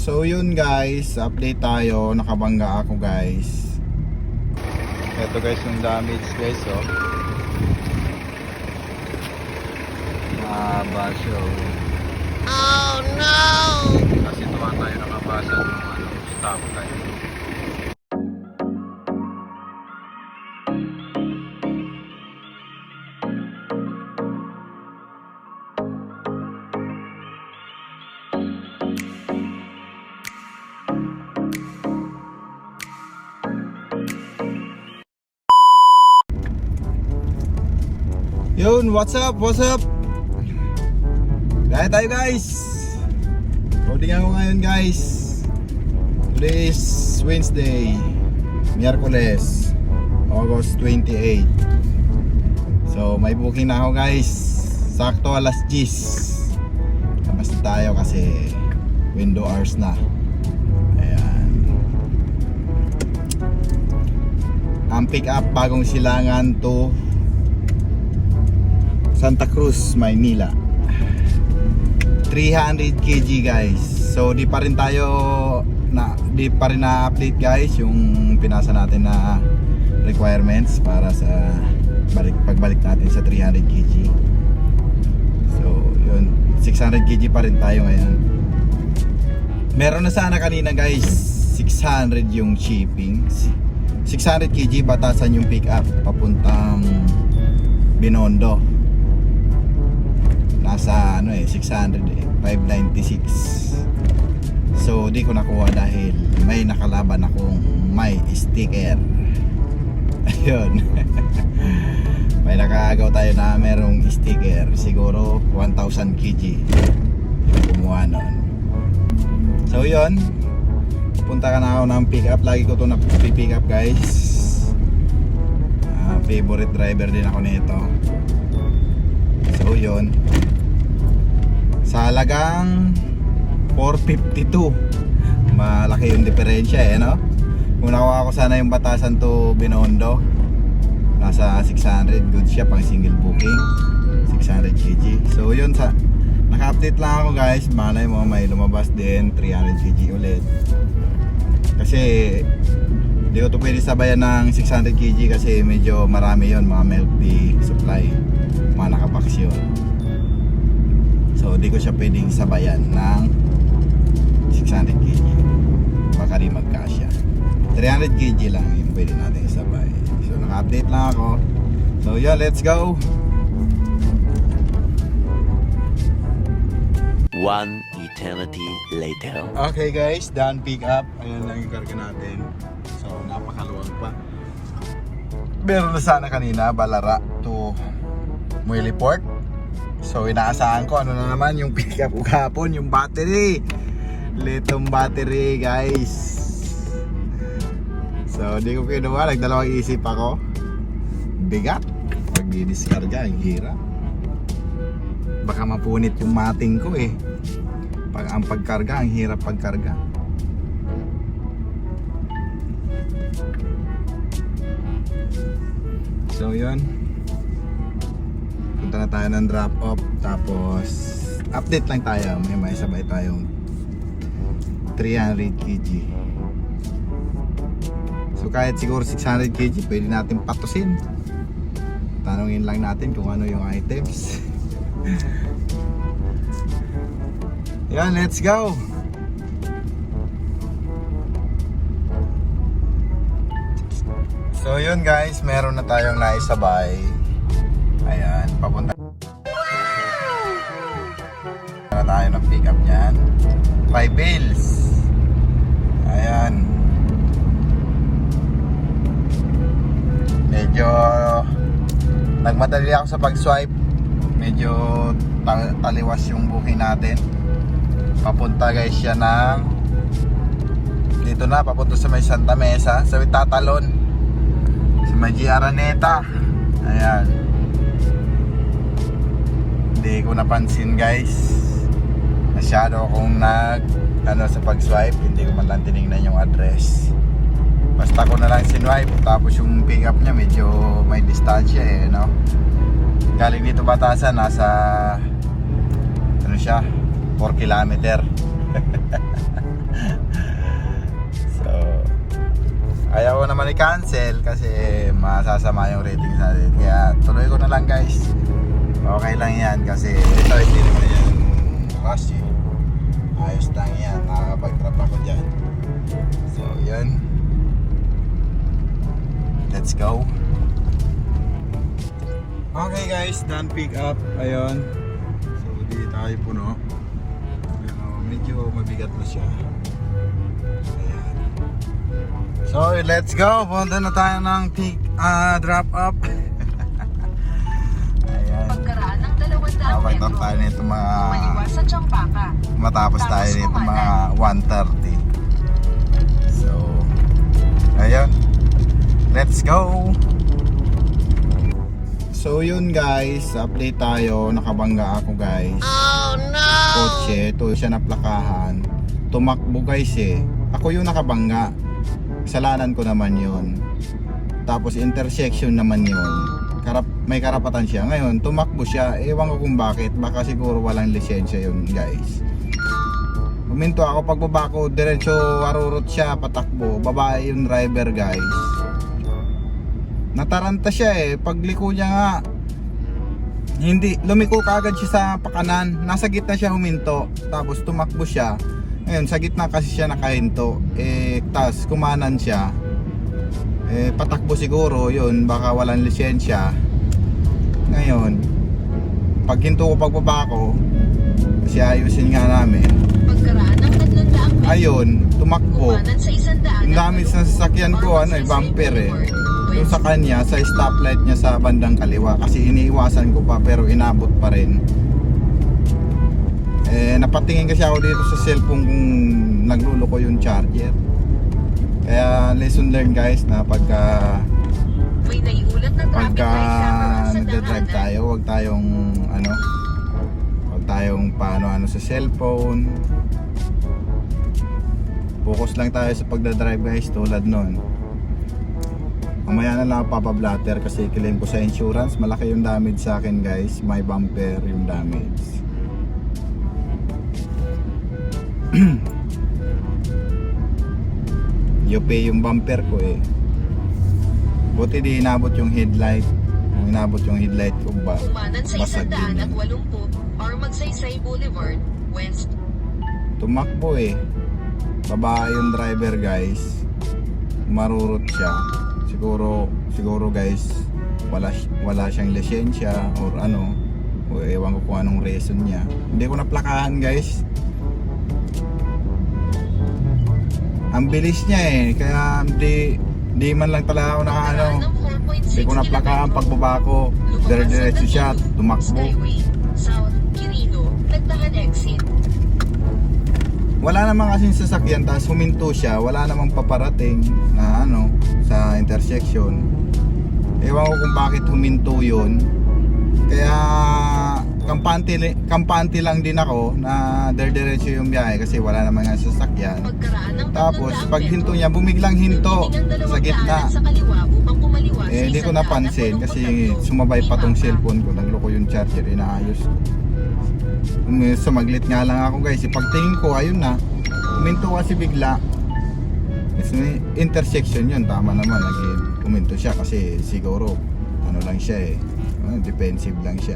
So yun guys, update tayo. Nakabangga ako guys. Ito guys yung damage guys, oh. Basyo. Oh no! Kasi tuwa tayo nakabasa ng stop tayo. Yun, what's up? What's up? Kaya tayo guys. Loading ako ngayon guys. Today is Wednesday, Miyerkules, August 28. So may booking na ako guys. Sakto alas 10. Labas na tayo kasi window hours na. Ayan. Ang pick up bagong silangan to Santa Cruz, Maynila. 300 kg guys. So di pa rin na-update guys yung pinasa natin na requirements para sa pagbalik natin sa 300 kg. So yun, 600 kg pa rin tayo ngayon. Meron na sana kanina guys 600 yung shipping. 600 kg batasan yung pick up papuntang Binondo. Nasa 600 596. So di ko nakuha dahil may nakalaban akong may sticker. Ayun. May nakaagaw tayo na merong sticker, siguro 1000 kg yung kumuha nun. So yun, punta ka na ako ng pick up. Lagi ko to na pick up guys. Favorite driver din ako nito. So yun, sa halagang 452. Malaki yung diferensya no? Kung nakuha ko sana yung batasan to Binondo, nasa 600. Good siya pang single booking, 600 kg. So yun, naka-update lang ako guys. Malay mo may lumabas din 300 kg ulit. Kasi di ko to pwede sabayan ng 600 kg kasi medyo marami yon, mga milk tea supply, mga nakabox yun. So di ko siya pwedeng sabayan ng 600 kg, baka rin magkasya. 300 kg lang yung pwede natin sabay. So naka-update lang ako. So yeah, let's go. One eternity later. Okay guys, done pick up. Ayan lang yung karga natin. So napakaluwag pa. Meron na sana kanina Balara to Muiliport. So inaasahan ko ano na naman yung pick up ko kahapon, yung battery. Litong battery guys. So di ko kinuha, nagdalawang isip ako. Bigat pag di-discarga, ang hirap. Baka mapunit yung mating ko eh. Pag ang pagkarga, ang hirap pagkarga. So yun, punta na tayo ng drop off. Tapos update lang tayo, may sabay tayong 300 kg. So kahit siguro 600 kg pwede natin patusin. Tanungin lang natin kung ano yung items. Yan, let's go. So yun guys, meron na tayong naisabay. Ayan, papunta na tayo ng pick up nyan. 5 bills. Ayan. Medyo nagmadali ako sa pag-swipe. Medyo taliwas yung booking natin. Papunta guys siya ng dito na, papunta sa may Santa Mesa, sa may Tatalon, sa may Araneta. Ayan. Hindi ko napansin guys. Masyado akong sa pag-swipe. Hindi ko man lang tinignan yung address. Basta ko na lang sinwipe. Tapos yung pick up niya medyo may distansya no? Galing dito batasan, nasa 4 kilometer. ni cancel kasi masasama yung rating natin. Kaya tuloy ko na lang guys. Okay lang yan kasi ito hindi naman yan rush eh. Ayos lang yan, nakakapag-trap ako dyan. So yun, let's go. Okay guys, done pick up. Ayun, so di tayo puno. Pero medyo mabigat na siya. Ayan. So let's go, punta na tayo ng drop up. Ayan, Pagkaraan ng 200 kapag-trap metro, tayo nito maliwas sa Champaka. matapos tayo Tapos nito mga kumanan. 1:30. So ayun, let's go. So yun guys, update tayo. Nakabangga ako guys. Oh no! Kotse, ito siya naplakahan. Tumakbo guys eh. Ako yung nakabangga. Kasalanan ko naman yun. Tapos intersection naman yun. May karapatan siya. Ngayon, tumakbo siya. Ewan ko kung bakit. Baka siguro walang lisensya yun guys. Huminto ako. Pagbaba ko, diretso arurot siya, patakbo. Babae yung driver guys. Nataranta siya eh. Pagliko niya nga, hindi, lumiko kagad siya sa pakanan. Nasa gitna siya huminto. Tapos tumakbo siya. Ngayon, sa gitna kasi siya nakahinto. Tas kumanan siya. Patakbo siguro yun. Baka walang lisensya. Ngayon, pag hinto ko pagbaba ko, kasi ayusin nga namin. Pagkaraan ng 300 metro, Ayun, tumakbo. kumanan sa 100 Ang dami sa sasakyan ko, bumper eh. Yung sa kanya, sa stoplight niya sa bandang kaliwa. Kasi iniiwasan ko pa pero inabot pa rin. Napatingin kasi ako dito sa cellphone kung nagluloko yung charger. Kaya lesson learned guys na pagka may naiulat na traffic light camera sa nagdadrive daanan. tayo, huwag tayong paano sa cellphone. Focus lang tayo sa pagdadrive guys, tulad nun. Mamaya na lang papablatter kasi claim ko sa insurance. Malaki yung damage sa akin guys. My bumper yung damage. Yupi yung bumper ko eh. Buti di inabot yung headlight. Kung inabot yung headlight ko ba, Kumanan sa basag din yan. 180 or Magsaysay Boulevard, West. Tumakbo eh. Babae yung driver guys. Marurot siya. Siguro guys, wala siyang lisensya or ano. O ewan ko kung anong reason niya. Hindi ko naplakahan guys. Ang bilis niya eh. Kaya di man lang talaga ako nakaano. Hindi ko naplakahan pagbaba ko. Dire-diretso siya. Tumakbo. Skyway, South, Quirino, Nagtahan exit. Wala namang kasing sasakyan, tapos huminto siya, wala namang paparating na ano sa intersection. Ewan ko kung bakit huminto yun. Kaya kampante lang din ako na diretso yung biyahe kasi wala namang nga sasakyan. Pagkaraan ng Tapos 300 pag hinto niya, bumiglang hinto sa gitna. Sa kaliwa upang kumaliwa sa Hindi ko napansin kasi sumabay pa tong cellphone ko, nagloko yung charger, inaayos ko. Sumaglit nga lang ako guys, pagtingin ko ayun na, huminto kasi bigla. Intersection yun, tama naman, huminto siya kasi siguro ano lang siya eh, defensive lang siya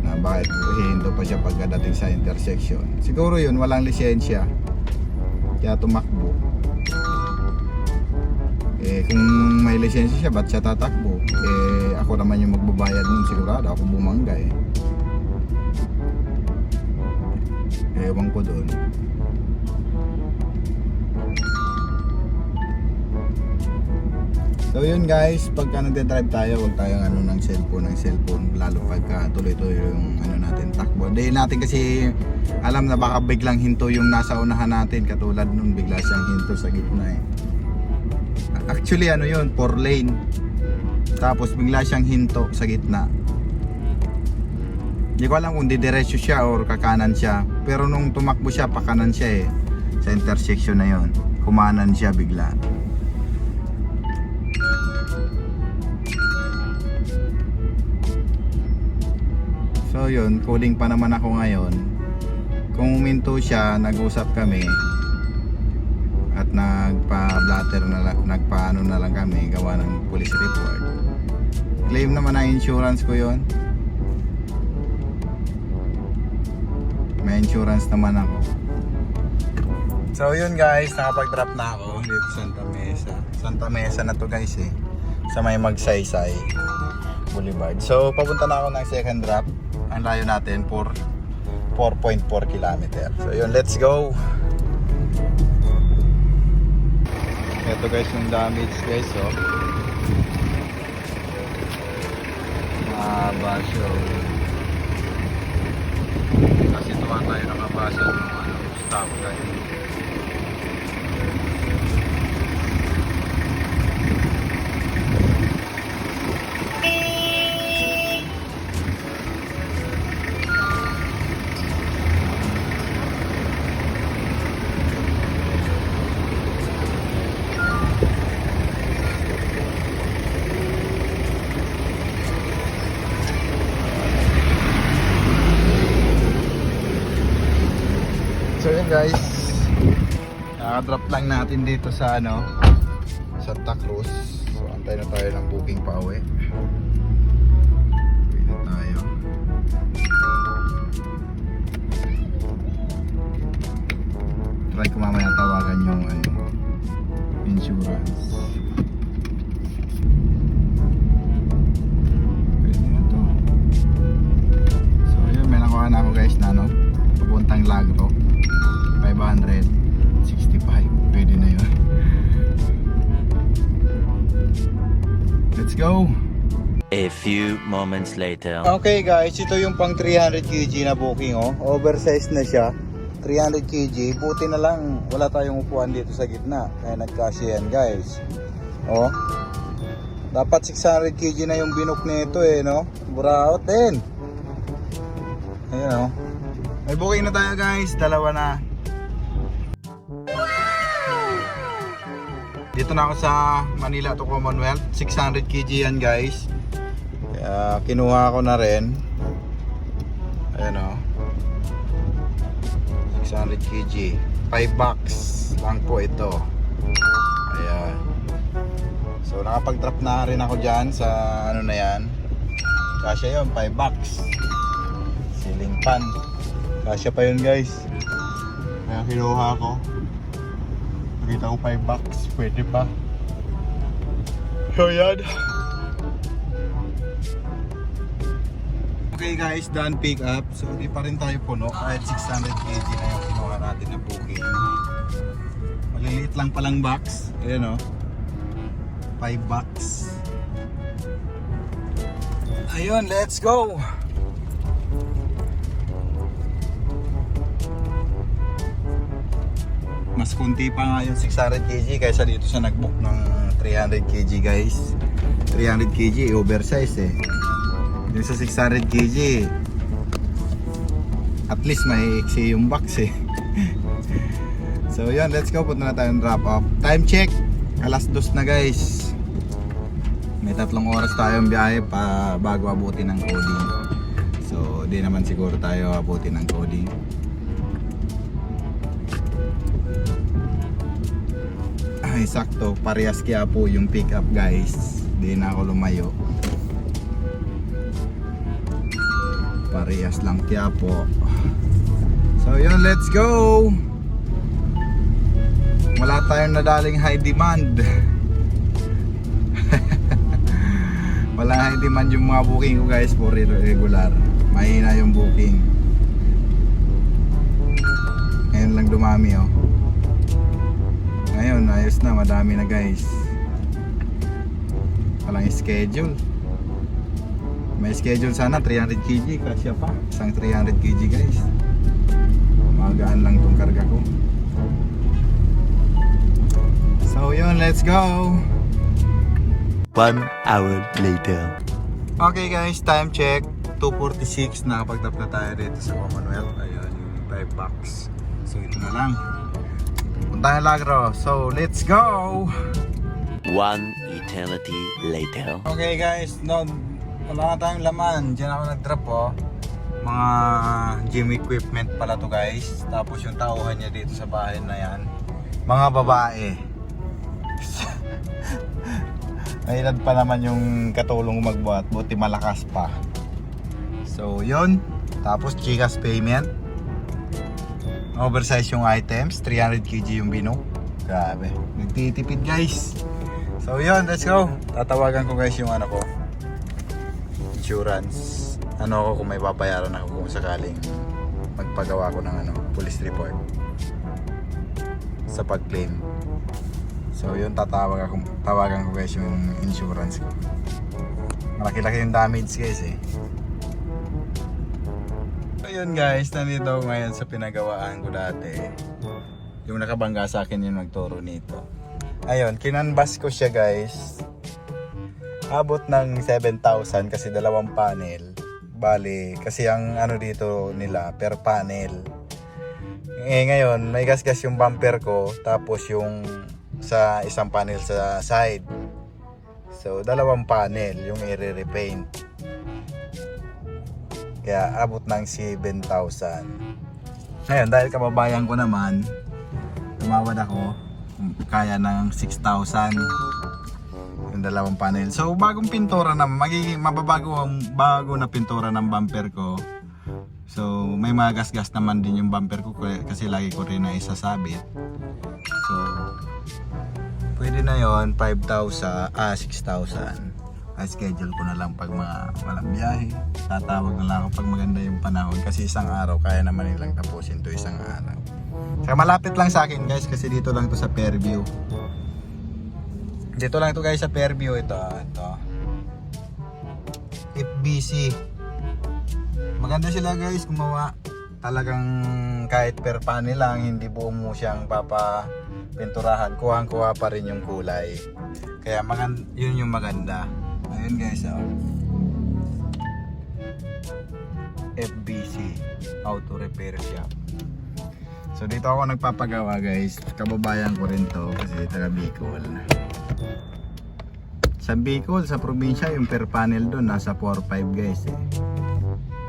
na bakit hihinto pa siya pagdating sa intersection. Siguro yun, walang lisensya kaya tumakbo. Kung may lisensya siya, ba't siya tatakbo? Ako naman yung magbabayad nun, sigurado ako bumangga eh. Ewan ko doon. So yun guys, pagka nagde-drive tayo, huwag tayong ano ng cellphone, lalo pagka tuloy-tuloy yung ano natin takbo. Hindi natin kasi alam na baka biglang hinto yung nasa unahan natin, katulad nun bigla siyang hinto sa gitna eh. Actually ano yun, 4 lane. Tapos bigla siyang hinto sa gitna. Hindi ko alam kung didiretso siya or kakanan siya. Pero nung tumakbo siya, pakanan siya eh. Sa intersection na yon, kumanan siya bigla. So yun, coding pa naman ako ngayon. Kung huminto siya, nag-usap kami at nagpa-blood nagpa-matter na lang, nagpaano na lang kami gawa ng police report. Claim naman ang insurance ko yon. May insurance naman ako. So yun guys, nakapag-drop na ako dito sa Santa Mesa. Santa Mesa na to guys eh, sa may Magsaysay Boulevard. So papunta na ako ng second drop. Ang layo natin for 4.4 km. So yun, let's go. Ito guys yung damage guys, oh. Basyo. Kasi tuwa tayo nakabasa ng stop tayo. So yun guys, nakadrop lang natin dito sa Santa Cruz. So antay na tayo ng booking pa uwi. Pwede tayo. Try ko mamaya tawagan yung insurance. Pwede na to. So yun, may nakuha na ako guys na papuntang Lagro. 565, pwede na yun. Let's go. A few moments later. Okay guys, ito yung pang 300 kg na booking, oh. Oversized na siya. 300 kg, buti na lang wala tayong upuan dito sa gitna, kaya nagkasya yan guys. Oh, dapat 600 kg na yung binook nito eh, no? Buraot din. Ayan, oh. May booking na tayo guys, dalawa na. Dito na ako sa Manila to Commonwealth. 600 kg yan guys. Kaya kinuha ko na rin. Ayan o. 600 kg. 5 bucks lang po ito. Ayan. So nakapag-drop na rin ako dyan sa na yan. Kasya yun, 5 bucks. Ceiling fan. Kasya pa yun guys. Kaya kinuha ko. Nakita ko 5 bucks, pwede pa. So yan. Okay guys, done pick up. So di pa rin tayo puno kahit 600 kg na yung kinuha natin na booking. Maliliit lang palang box. Ayan o, 5 bucks. Ayun, let's go. Mas kunti pa nga yung 600 kg kaysa dito sa nagbook ng 300 kg guys. 300 kg oversize eh. Yung sa 600 kg at least may iksi yung box eh. So yun, let's go. Punta na tayong drop off. Time check, 2:00 na guys. May 3 oras tayong biyahe pa bago abutin ng coding. So di naman siguro tayo abutin ng coding. Ay sakto, parehas kaya po yung pick up guys. Di na ako lumayo. Parehas lang kaya po. So yun, let's go. Wala tayong nadaling high demand. Wala high demand yung mga booking ko guys for regular. Mahina yung booking. Ngayon lang dumami oh. Ngayon, ayos na, madami na guys. Walang schedule. May schedule sana, 300 kg, kasya pa. Isang 300 kg guys. Magaan lang tong karga ko. So yun, let's go. 1 hour later. Okay guys, time check. 2:46, nakapag-tap na tayo dito sa Commonwealth. Ayan, yung 5 bucks. So ito na lang. Punta na Lagro. So, let's go! 1 eternity later. Okay guys, wala na tayong laman. Diyan ako nag-drop oh. Mga gym equipment pala to guys. Tapos yung tauhan niya dito sa bahay na yan, mga babae. Mahilad pa naman yung katulong magbuhat, buti malakas pa. So yun, tapos GCash payment. Oversize yung items, 300 kg yung bino. Grabe, nagtitipid guys. So yun, let's go. Tatawagan ko guys yung ano ko, insurance. Ano ako kung may babayaran ako kung sakaling magpagawa ko ng police report sa pag-claim. So yun, tawagan ko guys yung insurance ko. Malaki-laki yung damage guys eh. So yun guys, nandito ako ngayon sa pinagawaan ko dati. Yung nakabangga sa akin yung nagturo nito. Ayun, kinanbas ko siya guys. Abot ng 7,000 kasi dalawang panel. Bali, kasi ang ano dito nila per panel. Ngayon, may gas-gas yung bumper ko, tapos yung sa isang panel sa side. So, dalawang panel yung i-repaint. Kaya abot ng 7,000. Ngayon, dahil kababayan ko naman, tumawad ako, kaya ng 6,000 yung dalawang panel. So, bagong pintura na, magiging bago na pintura ng bumper ko. So, may mga gas-gas naman din yung bumper ko kasi lagi ko rin na isasabit. So, pwede na yon 6,000. Schedule ko na lang pag mga walang biyahe. Tatawag na lang ako pag maganda yung panahon kasi isang araw kaya naman nilang tapusin to isang araw. Saka malapit lang sa akin guys kasi dito lang to sa Fairview. Dito lang to guys sa Fairview. Ito. FBC. Maganda sila guys gumawa. Talagang kahit per panel lang, hindi buo mo siyang papapinturahan. Kuhang-kuha pa rin yung kulay. Kaya yun yung maganda. Ayun guys, FBC Auto Repair Shop. So dito ako nagpapagawa guys. Kababayan ko rin to kasi taga Bicol. Sa Bicol, sa probinsya, yung per panel doon nasa 4-5 guys eh.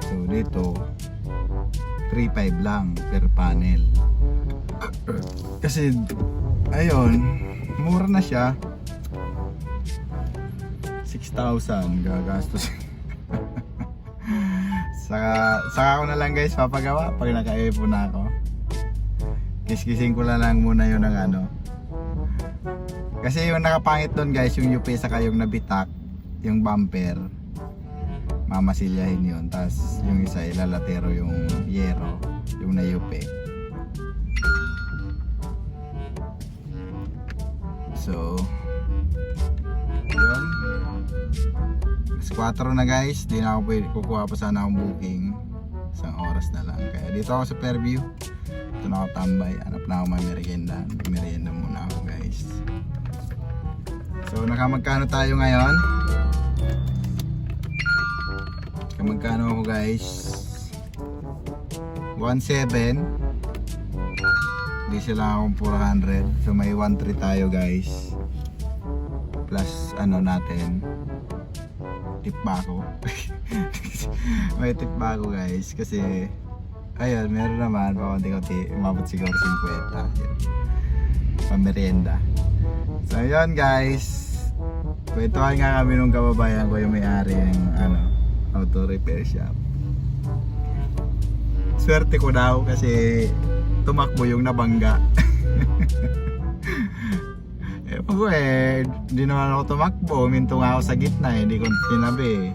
So dito 3-5 lang per panel. Kasi ayun, mura na siya. 6,000 gagastos. Saka ko na lang guys papagawa pag naka-ipon na ako. Kiskising ko lang muna yun ng ano. Kasi yung nakapangit doon guys, yung UP saka yung nabitak, yung bumper. Mamasilyahin yun. Tapos yung isa ilalatero yung yero, yung na UP. So yun. 4 na guys, di na ako pwede, kukuha pa sana akong booking. Isang oras na lang. Kaya dito ako sa Fairview. Ito na ako tambay. Hanap na ako merienda. Merienda muna ako guys. So nakamagkano tayo ngayon? Nakamagkano ako guys? 1,700. Di sila akong 400. So may 1,300 tayo guys. Plus ano natin, tip ba ako? May tip ba ako guys kasi ayun, meron naman pa konti-konti, umabot siguro 50 pamerienda. So ayun guys, kwentuhan nga kami nung kababayan ko yung may-ari ng auto repair shop. Swerte ko daw kasi tumakbo yung nabangga. Ewan ko hindi naman ako tumakbo, minto nga ako sa gitna hindi ko tinabi.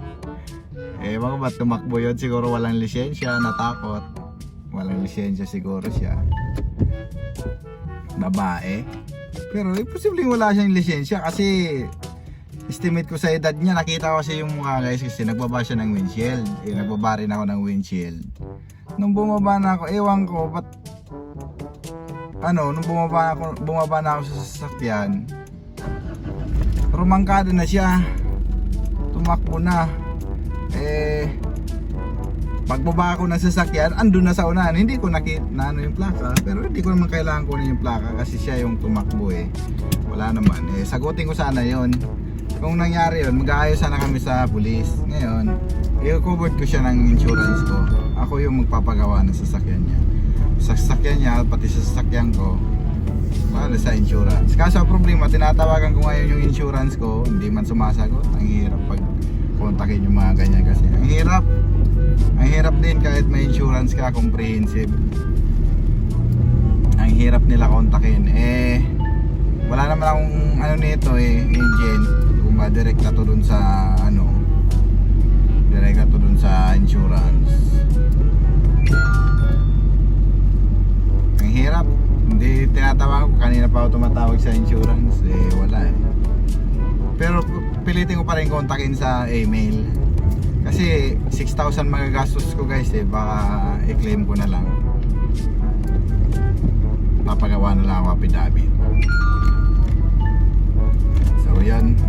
Ewan ko ba't tumakbo yun, siguro walang lisensya, natakot. Walang lisensya siguro siya. Babae. Pero posibleng wala siyang lisensya kasi estimate ko sa edad niya, nakita ko kasi yung mukha guys kasi nagbaba siya ng windshield. Nagbaba rin ako ng windshield. Nung bumaba na ako, ewan ko ba't nung bumaba na ako sa sasakyan, rumangkada na siya, tumakbo na. Pagbaba ako ng sasakyan, andun na sa unahan. Hindi ko nakita yung plaka, pero hindi ko naman kailangan kunin yung plaka kasi siya yung tumakbo wala naman, sagutin ko sana yon. Kung nangyari yun, mag-aayos sana kami sa pulis. Ngayon, i-covered ko siya ng insurance ko. Ako yung magpapagawa ng sasakyan niya. Sa sasakyan niya, pati sa sasakyan ko, para sa insurance. Kaso ang problema, tinatawagan ko ngayon yung insurance ko, hindi man sumasagot. Ang hirap pag kontakin yung mga ganyan kasi ang hirap din kahit may insurance ka, comprehensive. Ang hirap nila kontakin. Wala naman akong ano nito agent. Kung direct na to dun sa direct na to dun sa insurance. Ang hirap. Hindi tinatawagan ko, kanina pa ako tumatawag sa insurance, wala pero pilitin ko pa rin kontakin sa email kasi 6,000 magagastos ko guys, baka i-claim ko na lang, papagawa na lang ako affidavit. So yan,